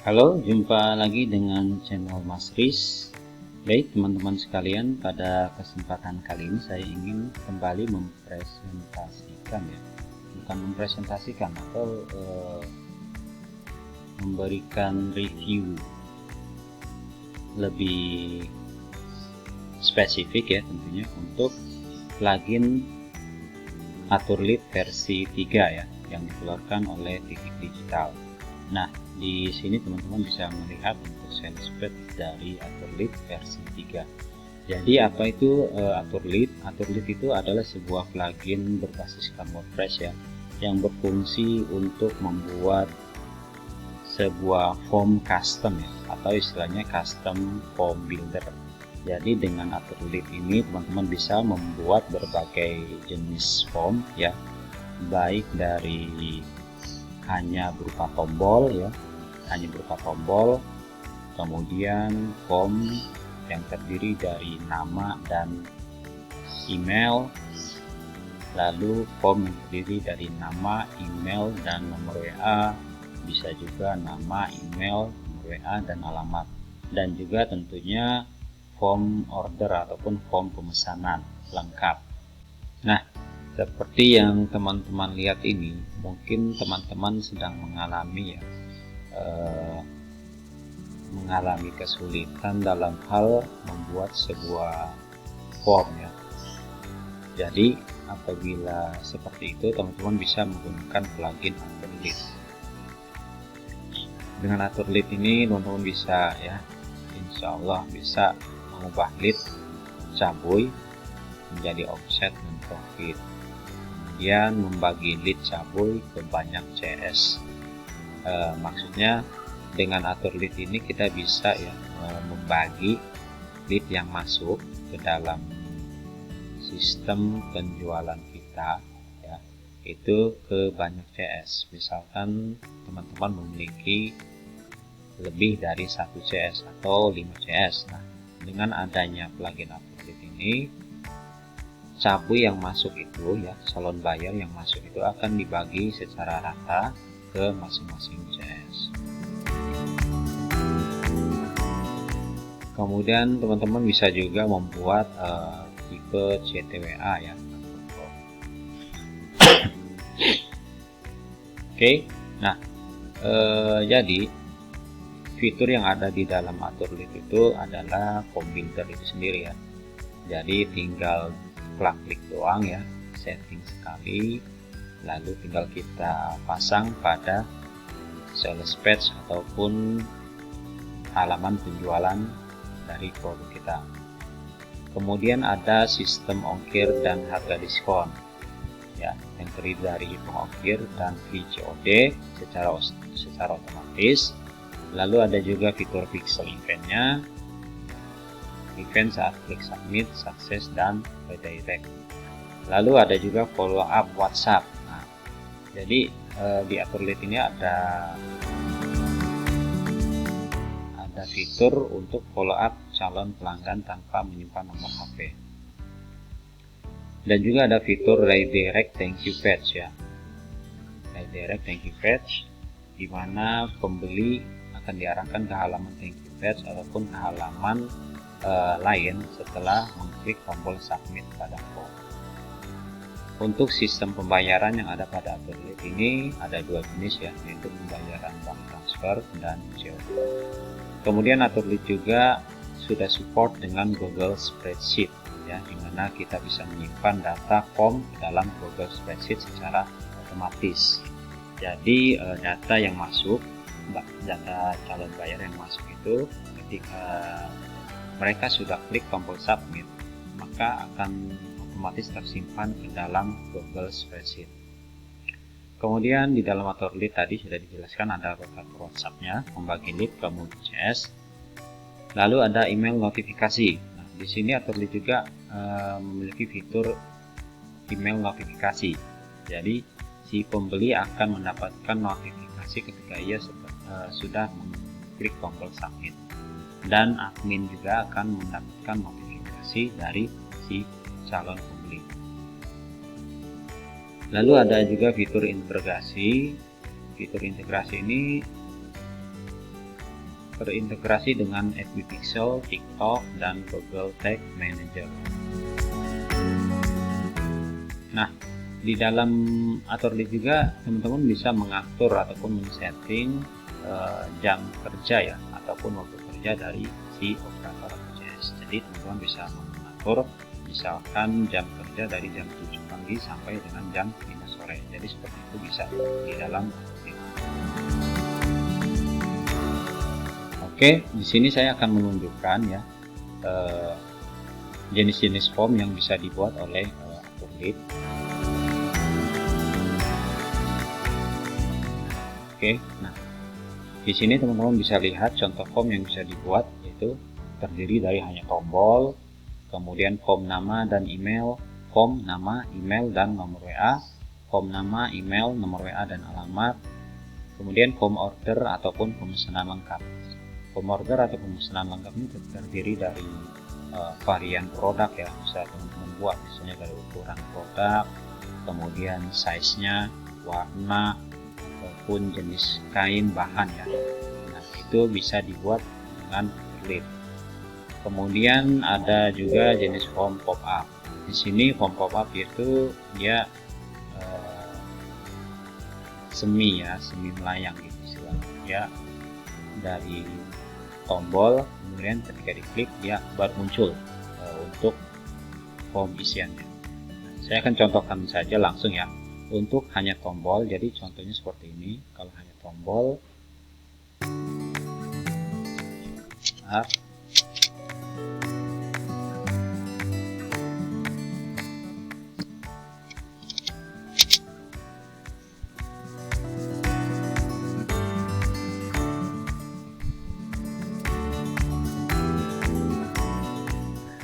Halo, jumpa lagi dengan channel Mas Riz. Baik teman-teman sekalian, pada kesempatan kali ini saya ingin kembali mempresentasikan bukan mempresentasikan atau memberikan review lebih spesifik tentunya untuk plugin Atur Lead versi 3 yang dikeluarkan oleh Titik Digital. Nah, di sini teman-teman bisa melihat untuk sales spread dari Atur Lead versi 3. Jadi apa itu Atur Lead? Atur Lead itu adalah sebuah plugin berbasiskan WordPress yang berfungsi untuk membuat sebuah form custom atau istilahnya custom form builder. Jadi dengan Atur Lead ini teman-teman bisa membuat berbagai jenis form baik dari hanya berupa tombol kemudian form yang terdiri dari nama dan email, lalu form yang terdiri dari nama, email, dan nomor WA, bisa juga nama, email, nomor WA, dan alamat, dan juga tentunya form order ataupun form pemesanan lengkap. Nah, seperti yang teman-teman lihat ini, mungkin teman-teman sedang mengalami kesulitan dalam hal membuat sebuah form Jadi apabila seperti itu, teman-teman bisa menggunakan plugin Atur Lead. Dengan Atur Lead ini teman-teman bisa insya Allah bisa mengubah lead cabuy menjadi offset dan profit. Kemudian membagi lead cabuy ke banyak CS. Maksudnya dengan Atur Lead ini kita bisa membagi lead yang masuk ke dalam sistem penjualan kita itu ke banyak CS. Misalkan teman-teman memiliki lebih dari 1 CS atau 5 CS. Nah, dengan adanya plugin Atur Lead ini, cabuy yang masuk itu calon buyer yang masuk itu akan dibagi secara rata ke masing-masing CS. Kemudian teman-teman bisa juga membuat tipe CTWA Oke. Nah, jadi fitur yang ada di dalam Atur Lead itu adalah form builder itu sendiri Jadi tinggal klik doang setting sekali, lalu tinggal kita pasang pada sales page ataupun halaman penjualan dari produk kita. Kemudian ada sistem ongkir dan harga diskon yang terdiri dari pengongkir dan fee COD secara otomatis. Lalu ada juga fitur pixel event saat klik submit, sukses, dan redirect. Lalu ada juga follow up WhatsApp. Nah, jadi di Atur Lead ini ada fitur untuk follow up calon pelanggan tanpa menyimpan nomor HP. Dan juga ada fitur redirect thank you page Redirect thank you page di mana pembeli akan diarahkan ke halaman thank you page ataupun ke halaman lain setelah mengklik tombol submit pada form. Untuk sistem pembayaran yang ada pada Atur Lead ini ada 2 jenis yaitu pembayaran bank transfer dan COD. Kemudian Atur Lead juga sudah support dengan Google Spreadsheet di mana kita bisa menyimpan data form dalam Google Spreadsheet secara otomatis. Jadi data yang masuk, data calon buyer yang masuk itu ketika mereka sudah klik tombol submit, maka akan otomatis tersimpan ke dalam Google Spreadsheet. Kemudian di dalam Atur Lead tadi sudah dijelaskan ada rotator WhatsApp-nya, membagi lead ke multi CS. Lalu ada email notifikasi. Nah, di sini Atur Lead juga memiliki fitur email notifikasi. Jadi si pembeli akan mendapatkan notifikasi ketika ia sudah mengklik tombol submit. Dan admin juga akan mendapatkan notifikasi dari si calon pembeli. Lalu ada juga fitur integrasi. Fitur integrasi ini terintegrasi dengan FB Pixel, TikTok, dan Google Tag Manager. Nah, di dalam atur lead juga teman-teman bisa mengatur ataupun men-setting jam kerja ya, ataupun waktu kerja dari si operator APJS. Jadi teman-teman bisa mengatur misalkan jam kerja dari jam 7 pagi sampai dengan jam 5 sore. Jadi seperti itu bisa di dalam atur lead. Oke, di sini saya akan menunjukkan ya jenis-jenis form yang bisa dibuat oleh atur lead. Oke, nah di sini teman-teman bisa lihat contoh form yang bisa dibuat, yaitu terdiri dari hanya tombol, kemudian form nama dan email, form nama, email, dan nomor WA, form nama, email, nomor WA, dan alamat, kemudian form order ataupun pemesanan lengkap. Form order atau pemesanan lengkap ini terdiri dari varian produk ya, bisa teman-teman buat misalnya dari ukuran produk, kemudian size-nya, warna, ataupun jenis kain bahan ya. Nah, itu bisa dibuat dengan lead. Kemudian ada juga jenis form pop-up. Di sini form pop-up itu dia semi melayang gitu istilahnya. Ya, dari tombol, kemudian ketika diklik dia baru muncul untuk form isiannya. Saya akan contohkan saja langsung ya. Untuk hanya tombol, jadi contohnya seperti ini. Kalau hanya tombol,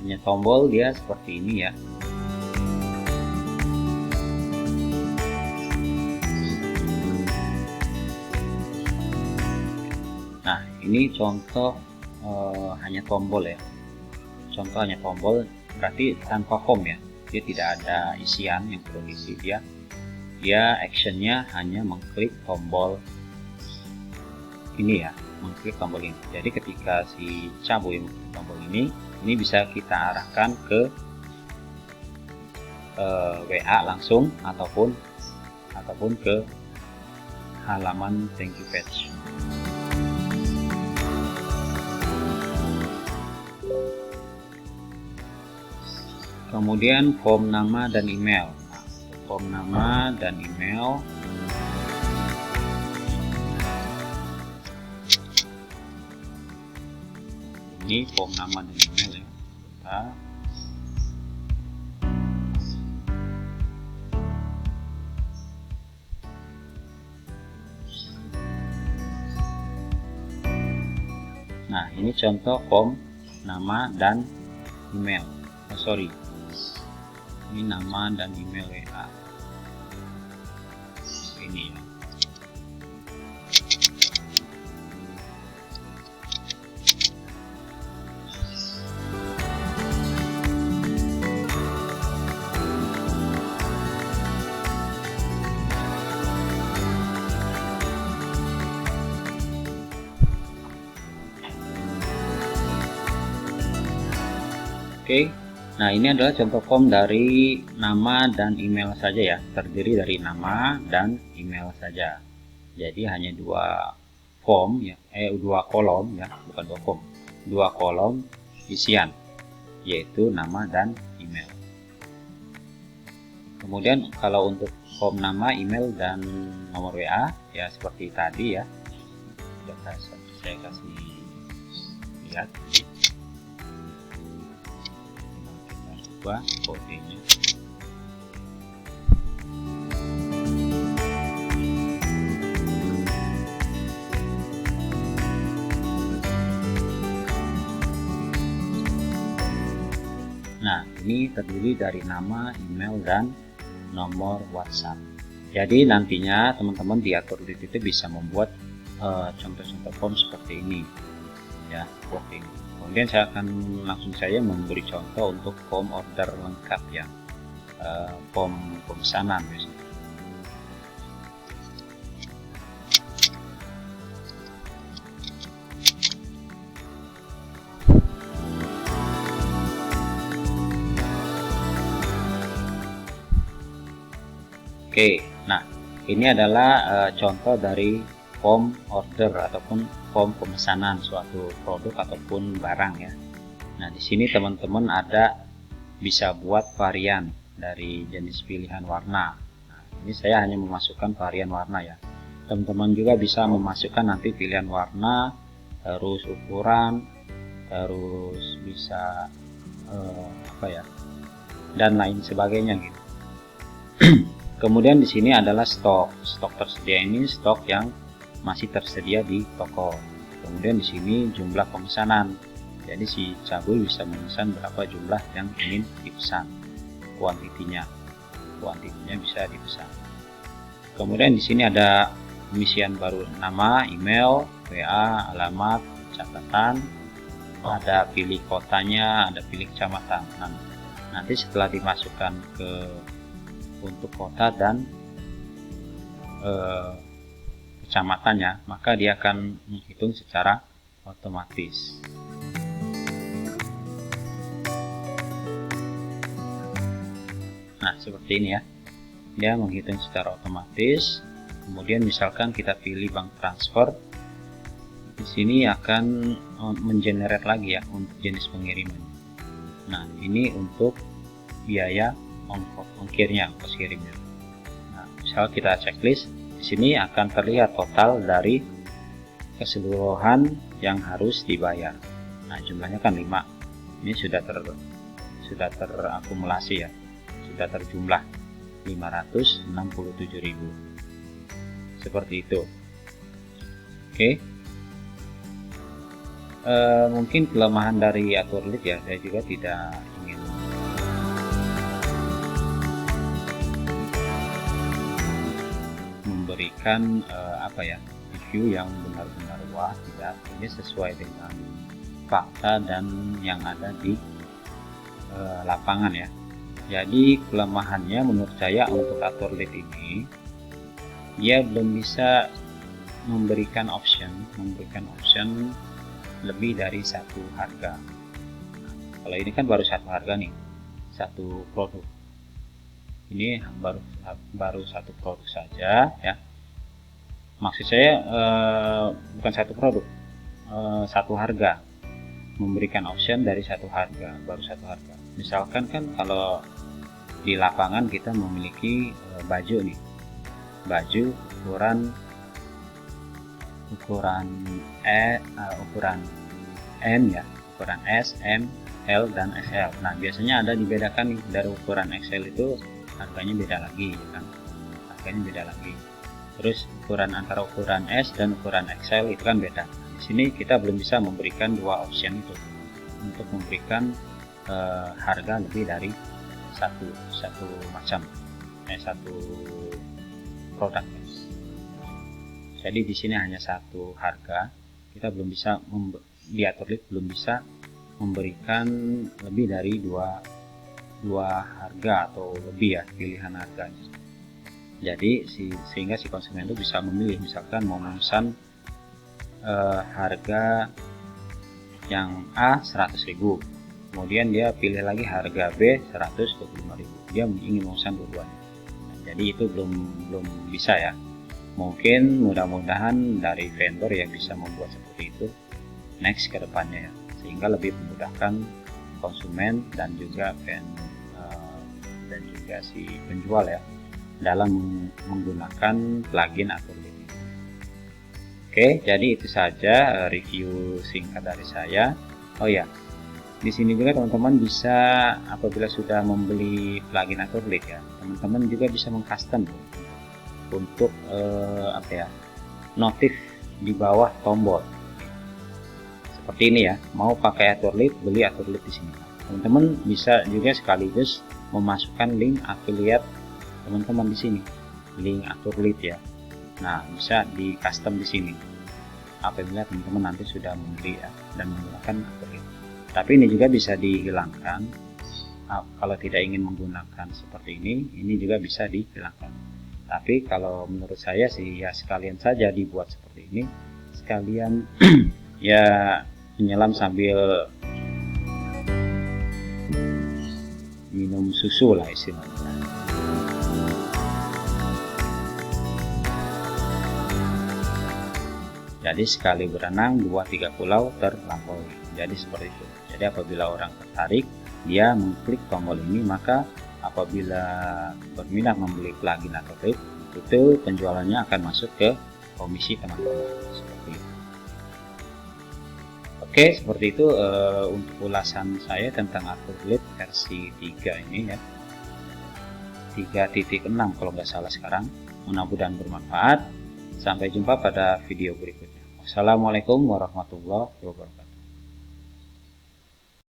hanya tombol dia seperti ini ya. Nah, ini contoh hanya tombol ya. Contoh hanya tombol berarti tanpa form ya. Dia tidak ada isian yang perlu diisi, dia actionnya hanya mengklik tombol ini ya, mengklik tombol ini. Jadi ketika si Caboy mengklik tombol ini bisa kita arahkan ke WA langsung ataupun ke halaman thank you page. Kemudian form nama dan email. Nah, form nama dan email. Ini form nama dan email ya. Nah, ini contoh form nama dan email. Ini nama dan email WA. Ini ya. Oke. Nah, ini adalah contoh form dari nama dan email saja ya, terdiri dari nama dan email saja. Jadi hanya dua form ya, dua kolom ya, bukan dua form, dua kolom isian, yaitu nama dan email. Kemudian kalau untuk form nama, email, dan nomor WA ya seperti tadi ya, sudah saya kasih lihat. Kodenya. Nah, ini terdiri dari nama, email, dan nomor WhatsApp. Jadi nantinya teman-teman di atur lead itu bisa membuat contoh-contoh form seperti ini ya, seperti ini. Kemudian saya akan langsung saja memberi contoh untuk form order lengkap ya, form pemesanan misalnya. Oke, nah ini adalah contoh dari form order ataupun form pemesanan suatu produk ataupun barang ya. Nah, di sini teman-teman bisa buat varian dari jenis pilihan warna. Nah, ini saya hanya memasukkan varian warna ya. Teman-teman juga bisa memasukkan nanti pilihan warna, terus ukuran, terus bisa dan lain sebagainya gitu. Kemudian di sini adalah stok tersedia, ini stok yang masih tersedia di toko. Kemudian di sini jumlah pemesanan, jadi si cabul bisa memesan berapa jumlah yang ingin dipesan, kuantitinya bisa dipesan. Kemudian di sini ada pengisian baru, nama, email, WA, alamat, catatan, ada pilih kotanya, ada pilih kecamatan. Nah, nanti setelah dimasukkan untuk kota dan kecamatannya, maka dia akan menghitung secara otomatis. Nah, seperti ini ya, dia menghitung secara otomatis. Kemudian misalkan kita pilih bank transfer, di sini akan mengenerate lagi ya untuk jenis pengiriman. Nah, ini untuk biaya ongkirnya, ongkos kirimnya. Nah, misal kita checklist, di sini akan terlihat total dari keseluruhan yang harus dibayar. Nah, jumlahnya kan 5. Ini sudah terakumulasi ya, sudah terjumlah 567.000. Seperti itu. Oke. Mungkin kelemahan dari Aturlit ya, saya juga tidak ingin memberikan review yang benar-benar wah, tidak. Ini sesuai dengan fakta dan yang ada di lapangan ya. Jadi kelemahannya menurut saya untuk Aturlit ini, dia belum bisa memberikan option lebih dari satu harga. Nah, kalau ini kan baru satu harga nih, satu produk. Ini baru satu produk saja ya. Maksud saya bukan satu produk, satu harga. Memberikan option dari satu harga, baru satu harga. Misalkan kan kalau di lapangan kita memiliki baju nih, baju ukuran M ya, ukuran S, M, L, dan XL. Nah, biasanya ada dibedakan nih, dari ukuran XL itu harganya beda lagi ya kan, harganya beda lagi. Terus antara ukuran S dan ukuran XL itu kan beda. Di sini kita belum bisa memberikan dua option itu untuk memberikan harga lebih dari satu macam, satu produk. Jadi di sini hanya satu harga. Kita belum bisa di Aturlit belum bisa memberikan lebih dari dua harga atau lebih ya, pilihan harganya. Jadi sehingga si konsumen itu bisa memilih, misalkan mau memesan harga yang A 100.000, kemudian dia pilih lagi harga B 125.000, dia ingin memesan dua-duanya. Nah, jadi itu belum bisa ya. Mungkin mudah-mudahan dari vendor yang bisa membuat seperti itu next ke depannya ya, sehingga lebih memudahkan konsumen dan juga si penjual ya dalam menggunakan plugin Aturlit. Oke, jadi itu saja review singkat dari saya. Oh ya, di sini juga teman-teman bisa, apabila sudah membeli plugin Aturlit ya, teman-teman juga bisa mengcustom untuk notif di bawah tombol seperti ini ya. Mau pakai Aturlit, beli Aturlit di sini. Teman-teman bisa juga sekaligus memasukkan link affiliate teman-teman di sini, link Aturlit ya. Nah, bisa di custom di sini apabila teman-teman nanti sudah membeli ya, dan menggunakan Aturlit. Tapi ini juga bisa dihilangkan kalau tidak ingin menggunakan seperti ini juga bisa dihilangkan. Tapi kalau menurut saya sih ya sekalian saja dibuat seperti ini, sekalian ya menyelam sambil minum susu lah istilahnya. Jadi sekali berenang 2-3 pulau terlampaui. Jadi seperti itu. Jadi apabila orang tertarik, dia mengklik tombol ini, maka apabila berminat membeli plugin atau klip, itu penjualannya akan masuk ke komisi teman-teman. Seperti itu. Oke, seperti itu untuk ulasan saya tentang affiliate versi 3 ini ya. 3.6 kalau nggak salah sekarang. Mudah-mudahan bermanfaat. Sampai jumpa pada video berikutnya. Wassalamualaikum warahmatullahi wabarakatuh.